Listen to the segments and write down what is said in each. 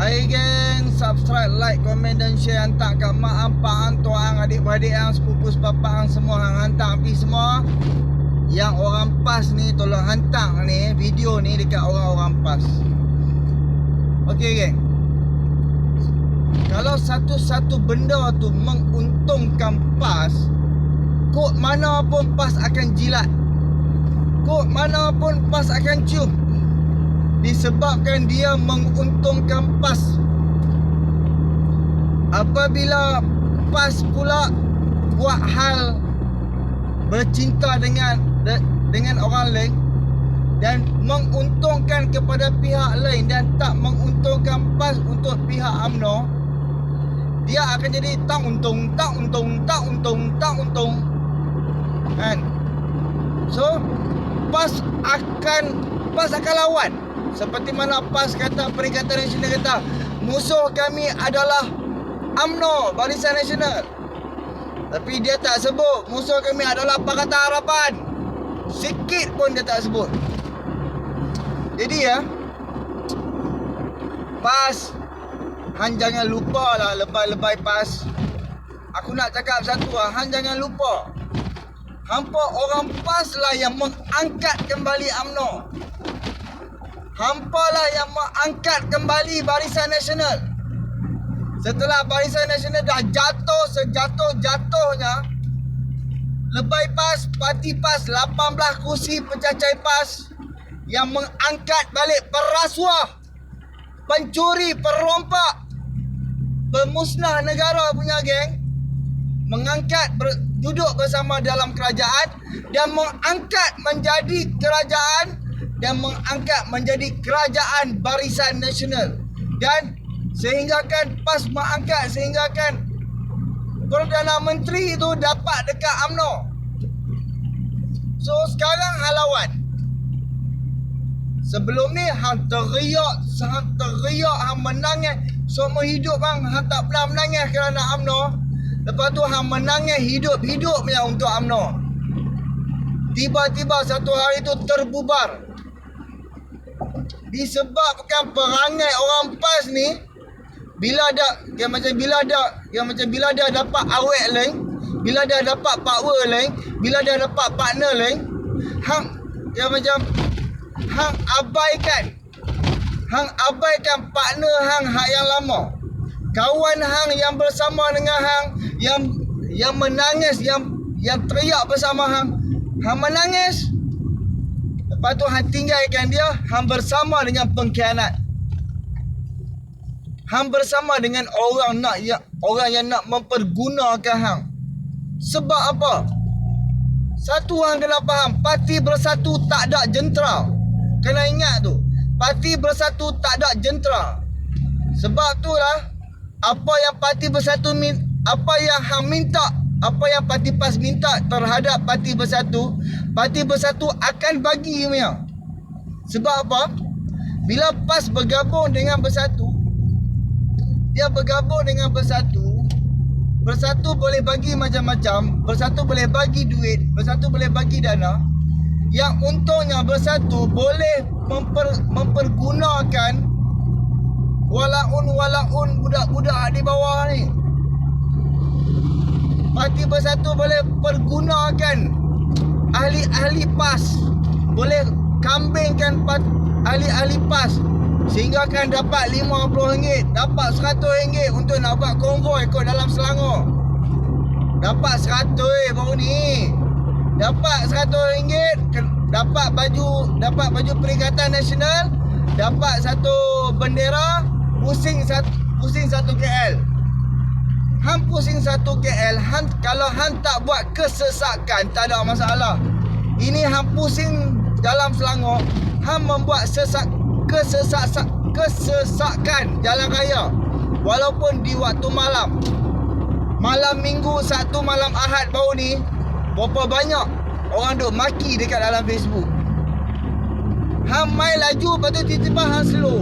Hai geng, subscribe, like, komen dan share. Hantar kat mak, ampak, tuang, adik-beradik yang sepupu sepapak yang semua hang hantar pi semua. Yang orang PAS ni tolong hantar ni video ni dekat orang-orang PAS. Okey geng. Kalau satu-satu benda tu menguntungkan PAS, kok mana pun PAS akan jilat. Kok mana pun PAS akan cium. Disebabkan dia menguntungkan PAS. Apabila PAS pula buat hal bercinta dengan orang lain dan menguntungkan kepada pihak lain dan tak menguntungkan PAS untuk pihak UMNO, dia akan jadi tak untung kan. So PAS akan lawan. Seperti mana PAS kata, Perikatan Nasional kata, musuh kami adalah UMNO, Barisan Nasional. Tapi dia tak sebut musuh kami adalah Pakatan Harapan. Sikit pun dia tak sebut. Jadi ya, PAS, hang jangan lupa lah lebay-lebay PAS. Aku nak cakap satu lah, hang jangan lupa, hampa orang PAS lah yang mengangkat kembali UMNO. Hampa lah yang mengangkat kembali Barisan Nasional. Setelah Barisan Nasional dah jatuh sejatuh-jatuhnya, lebay PAS, parti PAS, 18 kursi pencacai PAS yang mengangkat balik perasuah, pencuri, perompak, pemusnah negara punya geng, mengangkat duduk bersama dalam kerajaan dan mengangkat menjadi kerajaan dan mengangkat menjadi kerajaan Barisan Nasional. Dan sehinggakan PAS mengangkat sehinggakan Perdana Menteri itu dapat dekat UMNO. So sekarang halawan. Sebelum ni hang teriak, hang menangis seumur hidup hang tak pernah menangis kerana UMNO. Lepas tu hang menangis hidup-hidupnya untuk UMNO. Tiba-tiba satu hari tu terbubar. Disebabkan perangai orang PAS ni, bila dah dapat awet lain, bila dah dapat power lain, bila dah dapat partner lain, hang abaikan partner hang yang lama. Kawan hang yang bersama dengan hang, yang menangis, yang teriak bersama hang menangis. Lepas tu hang tinggalkan dia, hang bersama dengan pengkhianat. Hang bersama dengan orang yang nak mempergunakan hang. Sebab apa? Satu hang kena faham, Parti Bersatu tak ada jentera. Kena ingat tu. Parti Bersatu tak ada jentera. Sebab tu lah, apa yang Parti Bersatu apa yang hang minta, apa yang Parti PAS minta terhadap Parti Bersatu akan bagi punya. Sebab apa? Bila PAS bergabung dengan Bersatu, dia bergabung dengan Bersatu boleh bagi macam-macam. Bersatu boleh bagi duit, Bersatu boleh bagi dana. Yang untungnya Bersatu boleh mempergunakan walaun budak-budak di bawah ni. Parti Bersatu boleh pergunakan ahli-ahli PAS, boleh kambingkan ahli-ahli PAS sehingga kan dapat RM50, dapat RM100 untuk nak buat konvoi kot dalam Selangor. Dapat RM100 baru ni. Dapat RM100, dapat baju Perikatan Nasional, dapat satu bendera, pusing satu KL. Hang pusing satu KL, kalau hang tak buat kesesakan, tak ada masalah. Ini hang pusing dalam Selangor, hang membuat kesesakan jalan raya. Walaupun di waktu malam Minggu, Sabtu, malam Ahad baru ni, berapa banyak orang duk maki dekat dalam Facebook. Hang main laju, lepas tu tiba-tiba hang slow.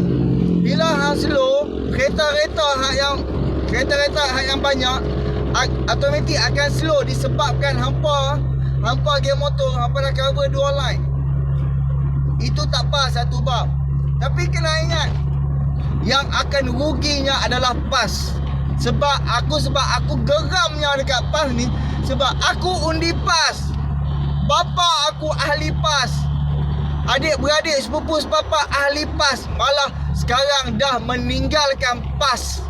Bila hang slow, kereta-kereta yang banyak automatik akan slow disebabkan hampa game motor, hampa dah cover dua line. Itu tak apa satu bab. Tapi kena ingat, yang akan ruginya adalah PAS. Sebab aku geramnya dekat PAS ni, sebab aku undi PAS. Bapa aku ahli PAS. Adik-beradik sepupu sepapa ahli PAS. Malah sekarang dah meninggalkan PAS.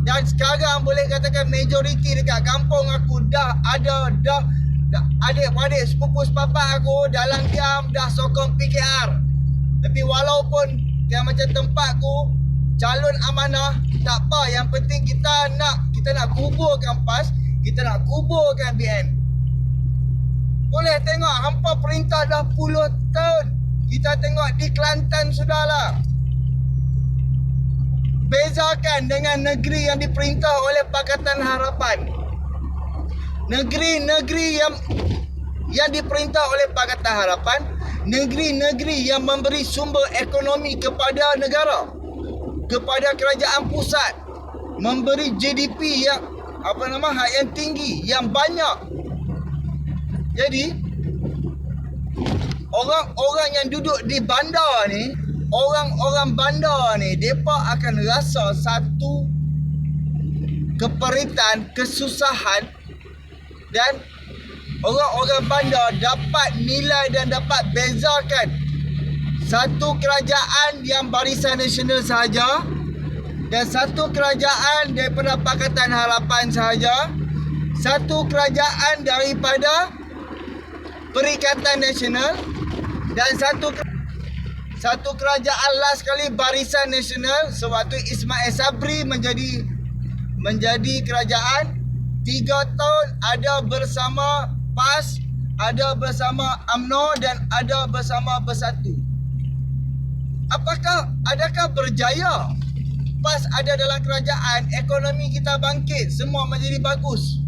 Dan sekarang boleh katakan majoriti dekat kampung aku dah adik-beradik sepupu sepapa aku dalam diam dah sokong PKR. Tapi walaupun yang macam tempatku calon amanah, tak apa, yang penting kita nak kuburkan PAS, kita nak kuburkan BN. Boleh tengok hampa perintah dah puluh tahun. Kita tengok di Kelantan sudahlah. Bezakan dengan negeri yang diperintah oleh Pakatan Harapan. Negeri-negeri yang diperintah oleh Pakatan Harapan, negeri-negeri yang memberi sumber ekonomi kepada negara, kepada kerajaan pusat, memberi GDP yang yang tinggi, yang banyak. Jadi orang-orang yang duduk di bandar ni, orang-orang bandar ni, mereka akan rasa satu keperitan, kesusahan, dan orang-orang bandar dapat nilai dan dapat bezakan satu kerajaan yang Barisan Nasional sahaja dan satu kerajaan daripada Pakatan Harapan sahaja, satu kerajaan daripada Perikatan Nasional, dan satu kerajaan last sekali Barisan Nasional sewaktu Ismail Sabri menjadi kerajaan. 3 tahun ada bersama PAS, ada bersama UMNO dan ada bersama Bersatu. Adakah berjaya? PAS ada dalam kerajaan, ekonomi kita bangkit, semua menjadi bagus.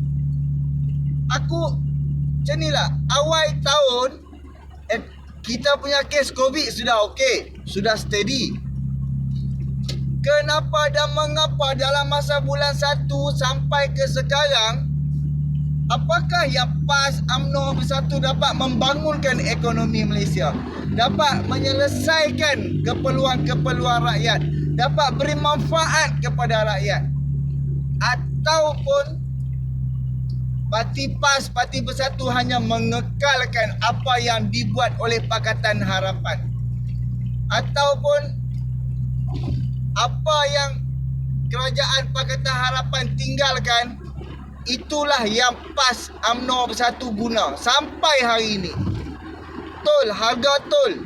Aku macam inilah, awal tahun kita punya kes COVID sudah okey, sudah steady. Kenapa dan mengapa dalam masa bulan 1 sampai ke sekarang, apakah yang PAS, UMNO Bersatu dapat membangunkan ekonomi Malaysia, dapat menyelesaikan keperluan-keperluan rakyat, dapat beri manfaat kepada rakyat, ataupun parti PAS, Parti Bersatu hanya mengekalkan apa yang dibuat oleh Pakatan Harapan, ataupun apa yang kerajaan Pakatan Harapan tinggalkan, itulah yang PAS, UMNO Bersatu guna sampai hari ini. Harga tol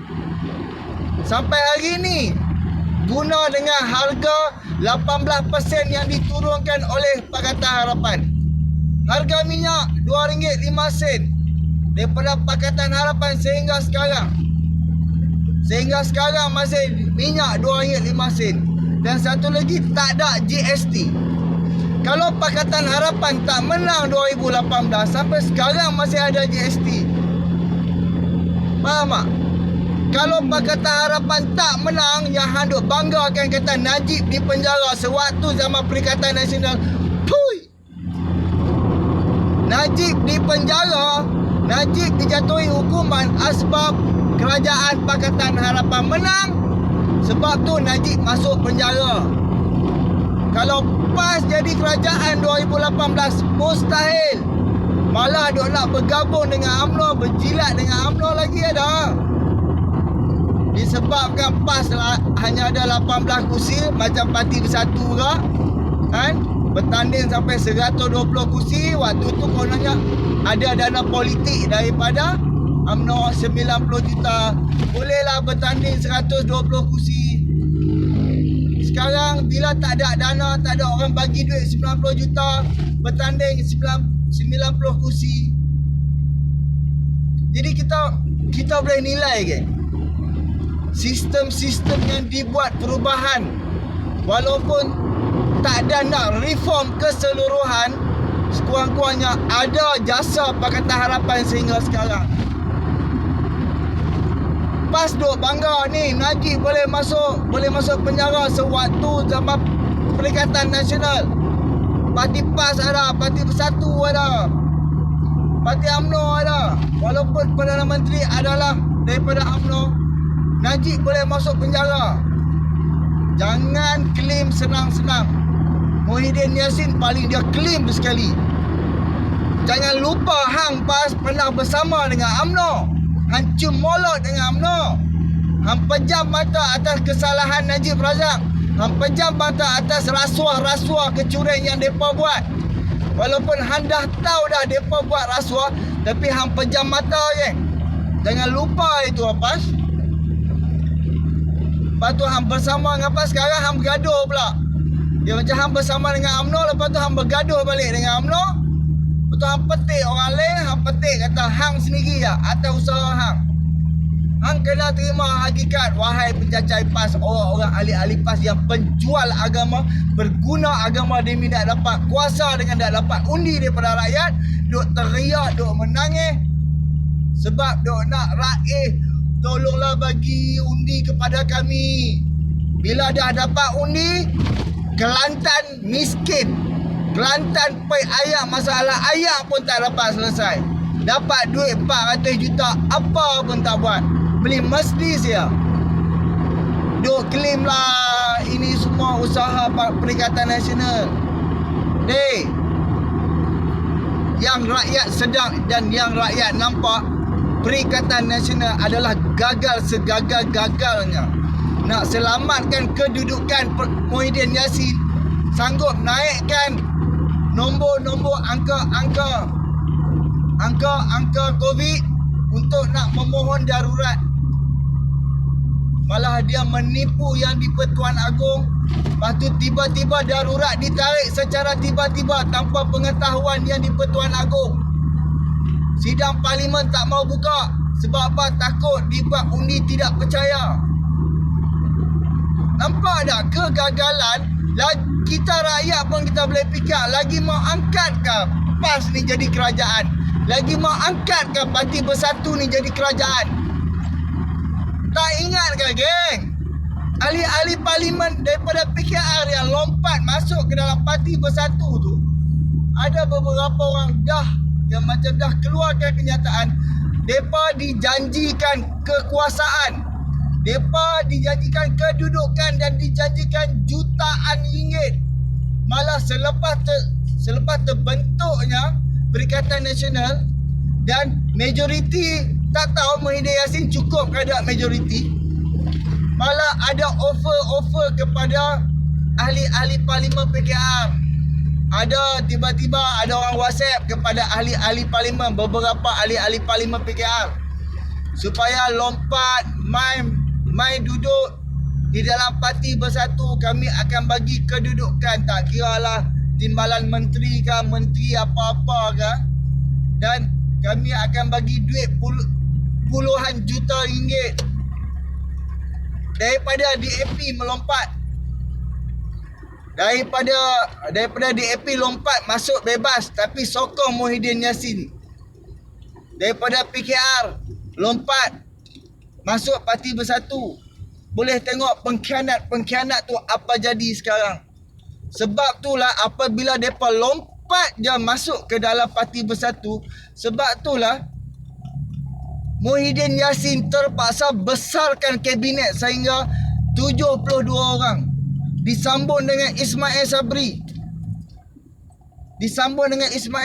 sampai hari ini guna dengan harga 18% yang diturunkan oleh Pakatan Harapan. Harga minyak RM2.05 daripada Pakatan Harapan sehingga sekarang masih minyak RM2.05. Dan satu lagi, tak ada GST. Kalau Pakatan Harapan tak menang 2018, sampai sekarang masih ada GST. Faham tak? Kalau Pakatan Harapan tak menang, yang handuk bangga akan kata Najib di penjara sewaktu zaman Perikatan Nasional. Pui! Najib di penjara, Najib dijatuhi hukuman asbab kerajaan Pakatan Harapan menang. Sebab tu Najib masuk penjara. Kalau PAS jadi kerajaan 2018, mustahil. Malah dok nak bergabung dengan UMNO, berjilat dengan UMNO lagi ada. Disebabkan PAS hanya ada 18 kursi, macam Parti Bersatu juga, kan? Bertanding sampai 120 kursi. Waktu tu kononnya ada dana politik daripada UMNO 90 juta. Bolehlah bertanding 120 kursi. Sekarang bila tak ada dana, tak ada orang bagi duit 90 juta, bertanding 90 kursi. Jadi kita boleh nilai ke sistem-sistem yang dibuat perubahan, walaupun tak ada nak reform keseluruhan, sekurang-kurangnya ada jasa Pakatan Harapan sehingga sekarang. PAS duk bangga ni Najib boleh masuk penjara sewaktu zaman Perikatan Nasional. Parti PAS ada, Parti Bersatu ada, Parti UMNO ada. Walaupun Perdana Menteri adalah daripada UMNO, Najib boleh masuk penjara. Jangan claim senang-senang. Muhyiddin Yassin paling dia claim sekali. Jangan lupa hang pernah bersama dengan UMNO. Hang cium molot dengan UMNO. Hang pejam mata atas kesalahan Najib Razak. Hang pejam mata atas rasuah-rasuah kecurian yang mereka buat. Walaupun hang dah tahu dah mereka buat rasuah, tapi hang pejam mata je. Jangan lupa itu Apas. Lepas tu hang bersama dengan apa sekarang hang bergaduh pula. Dia macam hang bersama dengan UMNO, lepas tu hang bergaduh balik dengan UMNO. Lepas tu hang petik orang lain, hang petik kata hang sendiri je atas usaha hang. Hang kena terima hakikat, wahai pencacai PAS, orang-orang ahli-ahli PAS yang penjual agama, berguna agama demi nak dapat kuasa dengan nak dapat undi daripada rakyat, duk teriak, duk menangis sebab duk nak rakyat tolonglah bagi undi kepada kami. Bila dah dapat undi, Kelantan miskin. Kelantan pai ayak, masalah ayak pun tak dapat selesai. Dapat duit 400 juta, apa pun tak buat. Beli Mercedes ya. Duk claim lah ini semua usaha Perikatan Nasional. Dek, yang rakyat sedang dan yang rakyat nampak, Perikatan Nasional adalah gagal segagal-gagalnya. Nak selamatkan kedudukan Muhyiddin Yassin, sanggup naikkan nombor-nombor angka COVID untuk nak memohon darurat. Malah dia menipu yang di Pertuan Agong. Lepas tu tiba-tiba darurat ditarik secara tiba-tiba tanpa pengetahuan yang di Pertuan Agong. Sidang parlimen tak mau buka. Sebab apa? Takut dibuat undi tidak percaya. Nampak tak kegagalan? Kita rakyat pun kita boleh fikir, lagi mau angkat ke PAS ni jadi kerajaan? Lagi mau angkat ke Parti Bersatu ni jadi kerajaan? Tak ingat ke geng? Ahli-ahli parlimen daripada PKR yang lompat masuk ke dalam Parti Bersatu tu, ada beberapa orang yang macam dah keluarkan kenyataan. Mereka dijanjikan kekuasaan, mereka dijanjikan kedudukan dan dijanjikan jutaan ringgit. Malah selepas terbentuknya Perikatan Nasional dan majoriti tak tahu Muhyiddin Yassin cukup ke tak majoriti, malah ada offer kepada ahli-ahli parlimen PKR. Ada tiba-tiba ada orang WhatsApp kepada ahli-ahli parlimen, beberapa ahli-ahli parlimen PKR, supaya lompat mai duduk di dalam Parti Bersatu. Kami akan bagi kedudukan, tak kiralah timbalan menteri ke, menteri apa-apa ke, dan kami akan bagi duit puluhan juta ringgit. Daripada DAP melompat, daripada DAP lompat masuk bebas tapi sokong Muhyiddin Yassin. Daripada PKR lompat masuk Parti Bersatu. Boleh tengok pengkhianat tu apa jadi sekarang. Sebab itulah apabila mereka lompat je masuk ke dalam Parti Bersatu, sebab itulah Muhyiddin Yassin terpaksa besarkan kabinet sehingga 72 orang. Disambung dengan Ismail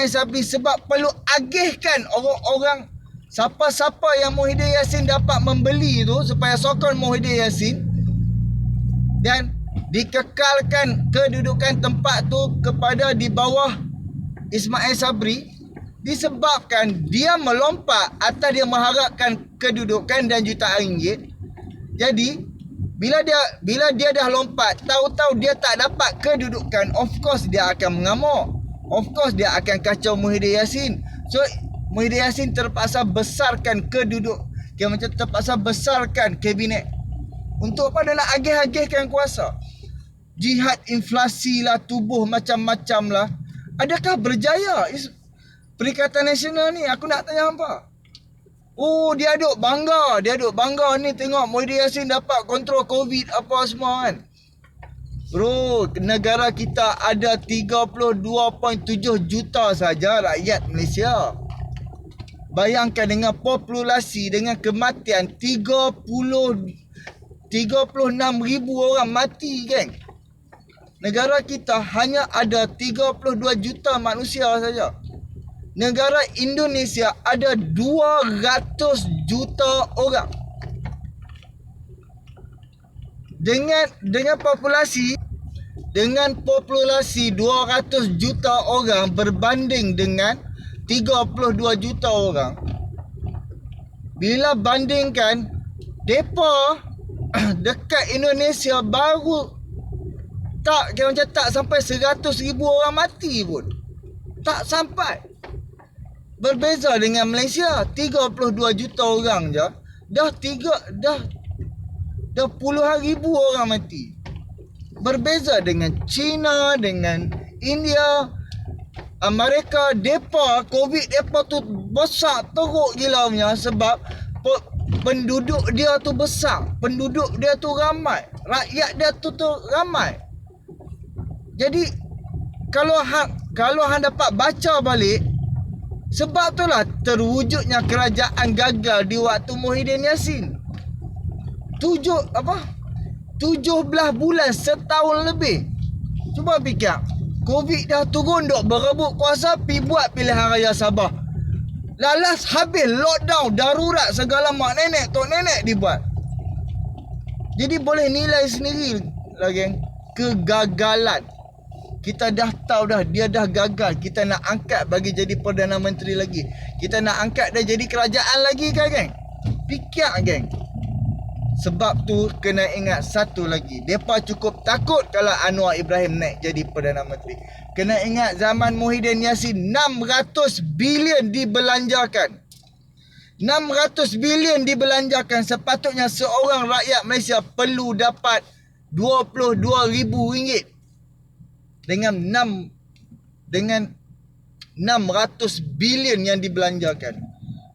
Sabri sebab perlu agihkan orang-orang, siapa-siapa yang Muhyiddin Yassin dapat membeli tu supaya sokong Muhyiddin Yassin, dan dikekalkan kedudukan tempat tu kepada di bawah Ismail Sabri, disebabkan dia melompat atau dia mengharapkan kedudukan dan jutaan ringgit. Jadi bila dia dah lompat, tahu-tahu dia tak dapat kedudukan, of course dia akan mengamuk. Of course dia akan kacau Muhyiddin Yassin. So Muhyiddin Yassin terpaksa besarkan terpaksa besarkan kabinet. Untuk pada nak agih-agihkan kuasa. Jihad inflasi lah, tubuh macam-macam lah. Adakah berjaya Perikatan Nasional ni? Aku nak tanya hampa. Oh, dia duk bangga ni tengok Muhyiddin Yassin dapat kontrol COVID apa semua kan. Bro, negara kita ada 32.7 juta saja rakyat Malaysia. Bayangkan dengan populasi, dengan kematian 36,000 orang mati, geng. Negara kita hanya ada 32 juta manusia saja. Negara Indonesia ada 200 juta orang. Dengan populasi 200 juta orang berbanding dengan 32 juta orang. Bila bandingkan, depa dekat Indonesia baru tak sampai 100,000 orang mati pun. Tak sampai. Berbeza dengan Malaysia, 32 juta orang je, dah puluhan ribu orang mati. Berbeza dengan China, dengan India, Amerika, depa COVID depa tu besar teruk gila punya sebab penduduk dia tu besar, penduduk dia tu ramai, rakyat dia tu ramai. Jadi kalau hang dapat baca balik, sebab itulah terwujudnya kerajaan gagal di waktu Muhyiddin Yassin. 17 bulan, setahun lebih. Cuba fikir, COVID dah turun dok berebut kuasa, pi buat pilihan raya Sabah. Lalas habis lockdown, darurat segala mak nenek, tok nenek dibuat. Jadi boleh nilai sendiri lah, geng, kegagalan. Kita dah tahu dah, dia dah gagal. Kita nak angkat bagi jadi Perdana Menteri lagi. Kita nak angkat dia jadi kerajaan lagi kan, geng? Fikir, geng. Sebab tu kena ingat satu lagi. Mereka cukup takut kalau Anwar Ibrahim naik jadi Perdana Menteri. Kena ingat zaman Muhyiddin Yassin 600 bilion dibelanjakan. 600 bilion dibelanjakan. Sepatutnya seorang rakyat Malaysia perlu dapat RM22,000 dengan 600 bilion yang dibelanjakan.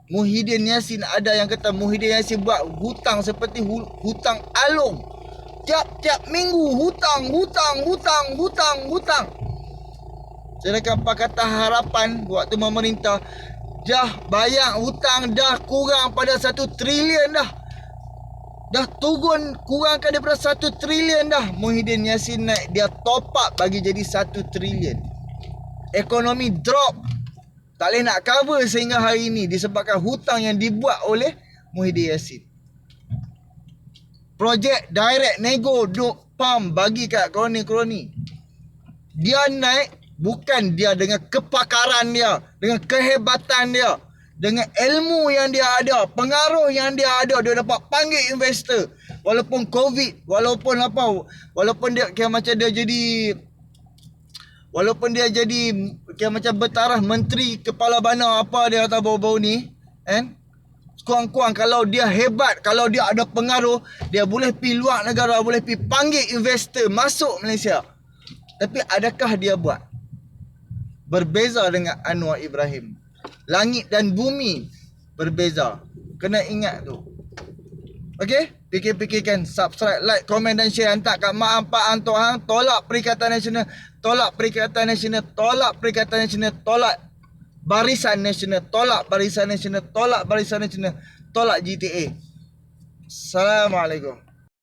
Muhyiddin Yassin, ada yang kata Muhyiddin Yassin buat hutang seperti hutang alung. Tiap-tiap minggu hutang. Sedangkan Pakatan Harapan waktu memerintah dah bayar hutang dah kurang pada 1 trilion dah. Dah turun kurangkan daripada 1 trilion dah. Muhyiddin Yassin naik, dia top up bagi jadi 1 trilion. Ekonomi drop. Tak boleh nak cover sehingga hari ini disebabkan hutang yang dibuat oleh Muhyiddin Yassin. Projek direct nego duk pam bagi kat kroni-kroni. Dia naik bukan dia dengan kepakaran dia, dengan kehebatan dia, dengan ilmu yang dia ada, pengaruh yang dia ada, dia dapat panggil investor. Walaupun COVID, walaupun dia kira macam dia jadi, walaupun dia jadi kira macam bertaraf menteri kepala bana apa dia kata bau-bau ni, kan? Kurang-kurang kalau dia hebat, kalau dia ada pengaruh, dia boleh pergi luar negara, boleh pergi panggil investor masuk Malaysia. Tapi adakah dia buat? Berbeza dengan Anwar Ibrahim. Langit dan bumi berbeza. Kena ingat tu. Okey? Fikir-fikirkan, subscribe, like, komen dan share. Hantar kat mak ampak antok hang. Tolak Perikatan Nasional. Tolak Perikatan Nasional. Tolak Perikatan Nasional. Tolak Barisan Nasional. Tolak Barisan Nasional. Tolak Barisan Nasional. Tolak GTA. Assalamualaikum.